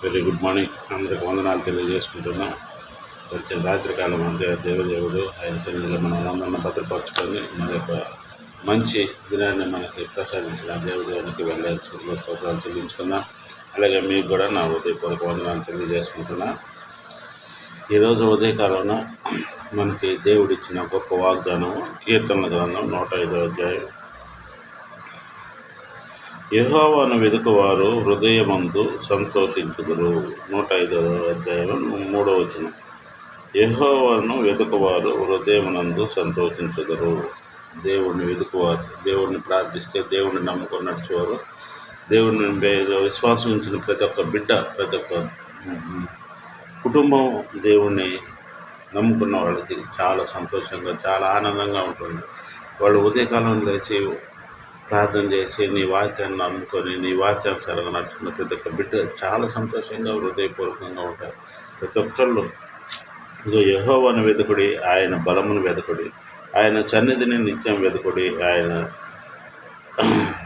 Very good morning. అందరికి వందనాలు తెలియజేసుకుంటున్నాం. కొంచెం రాత్రికాలం అంతే దేవదేవుడు ఆయన సన్నిధిలో మనం అందరిని భద్రపరచుకొని మన యొక్క మంచి దినాన్ని మనకి ప్రసాదించిన దేవదేవునికి వెళ్ళాల్సి స్తోత్రాలు చెల్లించుకుందాం. అలాగే మీకు కూడా నా ఉదయపూర్వక వందనాలు తెలియజేసుకుంటున్నా. ఈరోజు ఉదయకాలంలో మనకి దేవుడిచ్చిన గొప్ప వాగ్దానం కీర్తనల గ్రంథం 105వ అధ్యాయం. యెహోవాను వెదుకువారు హృదయమందు సంతోషించుదురు. 105వ అధ్యాయం 3వ వచనం. యెహోవాను వెదుకువారు హృదయమునందు సంతోషించుదురు. దేవుడిని వెదుకువారు, దేవుడిని ప్రార్థిస్తే, దేవుడిని నమ్ముకొని నడిచేవారు, దేవుడిని విశ్వాసం ఉంచిన ప్రతి ఒక్క బిడ్డ, ప్రతి ఒక్క కుటుంబం దేవుణ్ణి నమ్ముకున్న వాళ్ళకి చాలా సంతోషంగా, చాలా ఆనందంగా ఉంటుంది. వాళ్ళు ఉదయకాలం లేచి ప్రార్థన చేసి నీ వాక్యాన్ని నమ్ముకొని నీ వాక్యానుసారంగా నడుచుకున్న ప్రతి ఒక్క బిడ్డ చాలా సంతోషంగా, హృదయపూర్వకంగా ఉంటారు. ప్రతి ఒక్కళ్ళు ఇదో యెహోవాను వెతుకుడి, ఆయన బలమును వెతుకుడి, ఆయన సన్నిధిని నిత్యం వెతుకుడి, ఆయన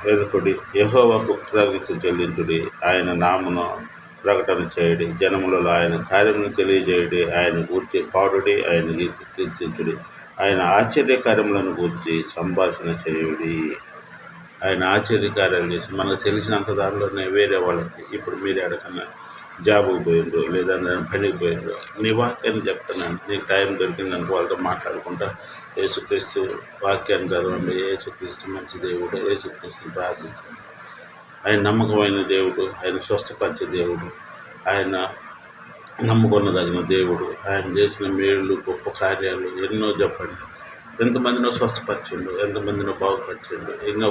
వెతుకుడి, యెహోవాకు కృతజ్ఞతలు చెల్లించుడి, ఆయన నామమును ప్రకటన చేయడి, జనములలో ఆయన కార్యమును తెలియజేయడి, ఆయన గూర్చి పాడుడి, ఆయన కీర్తించుడి, ఆయన ఆశ్చర్యకార్యములను గూర్చి సంభాషణ చేయుడి. ఆయన ఆశ్చర్యకార్యాలు చేసి మనకు తెలిసినంత దానిలోనే వేరే వాళ్ళకి, ఇప్పుడు మీరు ఎక్కడికన్నా జాబుకు పోయిండ్రు లేదా పనికి పోయిండ్రు, నీ వాక్యాన్ని చెప్తున్నాను, నీకు టైం దొరికిందని వాళ్ళతో మాట్లాడుకుంటా యేసుక్రీస్తు వాక్యాన్ని చదవండి. యేసుక్రీస్తు మంచి దేవుడు, యేసుక్రీస్తుని ప్రార్థించండి. ఆయన నమ్మకమైన దేవుడు, ఆయన స్వస్థపరిచే దేవుడు, ఆయన నమ్ముకొనదగిన దేవుడు, ఆయన చేసిన మేళ్ళు గొప్ప కార్యాలు ఎన్నో చెప్పండి. ఎంతమందినో స్వస్థపరిచిండు, ఎంతమందినో బాగుపరిచిండు, ఎన్నో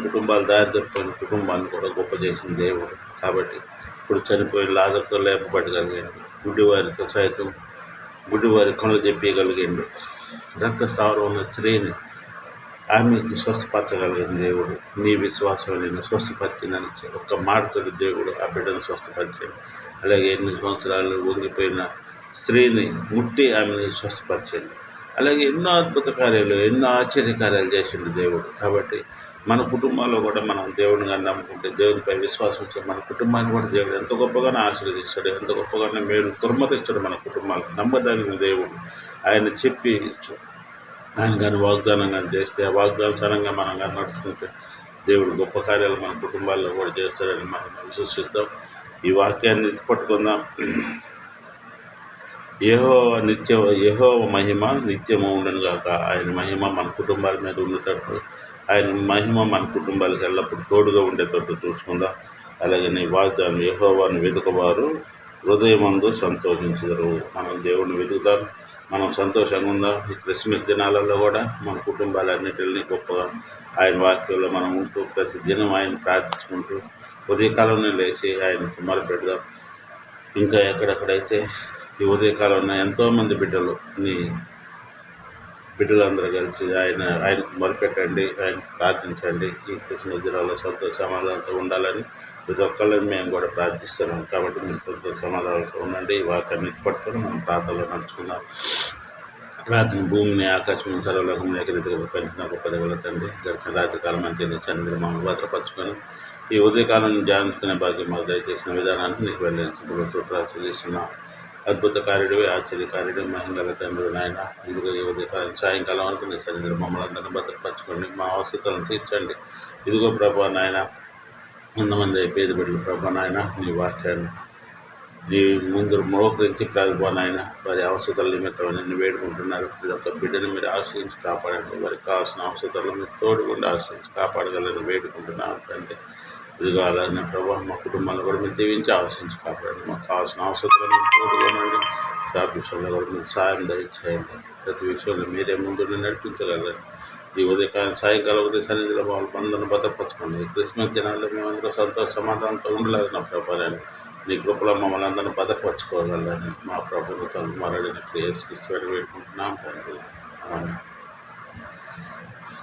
కుటుంబాలు దారి తప్పిన కుటుంబాన్ని కూడా గొప్ప చేసిన దేవుడు. కాబట్టి ఇప్పుడు చనిపోయిన లాజరుతో లేపబడగలిగాడు, గుడ్డివారి కనులు చెప్పగలిగాడు, రక్తస్రావం ఉన్న స్త్రీని ఆమెకి స్వస్థపరచగలిగిన దేవుడు. నీ విశ్వాసం నేను స్వస్థపరిచిందని ఒక్క మాటతోటి దేవుడు ఆ బిడ్డను స్వస్థపరిచాడు. అలాగే ఎన్ని సంవత్సరాలు వంగిపోయిన స్త్రీని ముట్టి ఆమెను స్వస్థపరిచాడు. అలాగే ఎన్నో అద్భుత కార్యాలు, ఎన్నో ఆశ్చర్యకార్యాలు చేసిండు దేవుడు. కాబట్టి మన కుటుంబాల్లో కూడా మనం దేవుడిని నమ్ముకుంటే, దేవునిపై విశ్వాసం ఉంటే మన కుటుంబాన్ని కూడా దేవుడు ఎంత గొప్పగానే ఆశీర్వదిస్తాడు, ఎంత గొప్పగానే మేలు కుర్మతిస్తాడు మన కుటుంబాలకు. నమ్మదగిన దేవుడు. ఆయన చెప్పి ఆయన కానీ వాగ్దానం కానీ చేస్తే, ఆ వాగ్దానానుసారంగా మనం కానీ నడుచుకుంటే దేవుడు గొప్ప కార్యాలు మన కుటుంబాల్లో కూడా చేస్తాడని మనం విశ్వసిస్తాం. ఈ వాక్యాన్ని పట్టుకుందాం. యెహోవా మహిమ నిత్యము ఉండను గాక. ఆయన మహిమ మన కుటుంబాల మీద ఉండేటట్టు, ఆయన మహిమ మన కుటుంబాలకు ఎల్లప్పుడు తోడుగా ఉండేటట్టు చూసుకుందాం. అలాగే నీ వాగ్దానం, యెహోవాను వెతుకువారు హృదయమందు సంతోషించుదురు. మనం దేవుడిని వెతుకుతాం, మనం సంతోషంగా ఉందాం. ఈ క్రిస్మస్ దినాలలో కూడా మన కుటుంబాలన్నిటిని గొప్పగా ఆయన వాక్యంలో మనం ఉంటూ ప్రతి దినం ఆయన ప్రార్థించుకుంటూ ఉదయకాలంలో లేచి ఆయనకు మొరపెడదాం. ఇంకా ఎక్కడెక్కడైతే ఈ ఉదయకాలంలో ఎంతోమంది బిడ్డలు, నీ బిడ్డలందరూ కలిసి ఆయనకు మొరపెట్టండి, ఆయన ప్రార్థించండి. ఈ క్రిస్మస్ దినాల్లో సంతోష సమాధానంతో ఉండాలని ప్రతి ఒక్కళ్ళని మేము కూడా ప్రార్థిస్తున్నాం. కాబట్టి మీరు సంతోష సమాధానంతో ఉండండి. ఈ వాక్యాన్ని పట్టుకొని మనం ప్రార్థనలో నడుచుకుందాం. రాత్రి భూమిని ఆకాశం సర్వలోకం ఏకరీతిగా పెంచిన గొప్ప దేవుల తండ్రి, గడిచిన రాత్రికాలం అంతే చంద్రుడు మమ్మల్ని భద్రపరచుకొని ఈ ఉదయకాలం ధ్యానించుకునే భాగ్యం మాకు దయచేసిన విధానానికి నీకు వెళ్ళిన సూత్రాలు చెల్లిస్తున్నాం. అద్భుత కార్యుడివి, ఆశ్చర్యకార్యుడు, మహిళల తండ్రి నాయన, ఇదిగో ఈ ఉదయకాలం సాయంకాలం వరకు నీ సన్నిధిలో మమ్మల్ని అందరినీ భద్రపరచుకోండి, మా అవసరాలను తీర్చండి. ఇదిగో ప్రభా నాయన, కొంతమంది పేద బిడ్డలు ప్రభా నాయన, నీ వాక్యాన్ని నీ ముందు మోకరించి ప్రభా నాయన వారి అవసరాల నిమిత్తం నిన్ను వేడుకుంటున్నారు. ఇది ఒక బిడ్డని మీరు ఆశ్రయించి కాపాడండి. వారికి కావాల్సిన అవసరాలను మీరు తోడుకుండా ఆశ్రయించి కాపాడగలని వేడుకుంటున్నాను అంటే ఇదిగో అలాగే ప్రభావ మా కుటుంబాన్ని కూడా మీరు దీవించి ఆలోచించి కాపాడండి. మాకు కావాల్సిన అవసరాలను మీరు తోడుకోనండి. జాబ్ విషయంలో కూడా మీరు సాయం దయచేయండి. ప్రతి విషయంలో మీరే ముందు నడిపించగలరు. ఈ ఉదయకాలం సాయంకాలం ఉదయ సన్నిధిలో మమ్మల్ని అందరిని భద్రపరచుకోండి. క్రిస్మస్ దినాల్లో మేమందరూ సంతోష సమాధానంతో ఉండలేదు నా ప్రభావాన్ని. నీ కృపలో మమ్మల్ని అందరినీ భద్రపరచుకోగలని మా ప్రభుత్వం మరడిన క్రియేషన్కి వేడుకుంటున్నాం తండ్రి.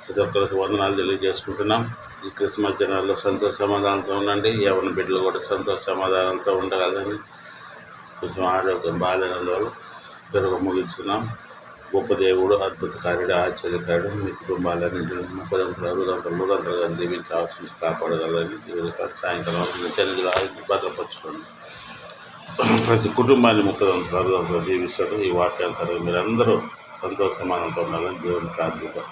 ప్రతి ఒక్కరికి వందనాలు తెలియజేసుకుంటున్నాం. ఈ క్రిస్మస్ దినాల్లో సంతోష సమాధానంతో ఉండండి. ఎవరి బిడ్డలు కూడా సంతోష సమాధానంతో ఉండగలని కొంచెం ఆరోగ్యం బాగాలేనందువల్ల పెరుగు ముగిస్తున్నాం. గొప్ప దేవుడు, అద్భుతకారుడు, ఆశ్చర్యకారుడు మీ కుటుంబాలని 30 60 దీవించి ఆశించి కాపాడగలని సాయంకాలం నిత్యనిధిలో భద్రపరచుకోండి. ప్రతి కుటుంబాన్ని 30 దీవిస్తాడు. ఈ వాక్యానుసారం మీరందరూ సంతోషమానంతో ఉండాలని దేవుని ప్రార్థిస్తాం.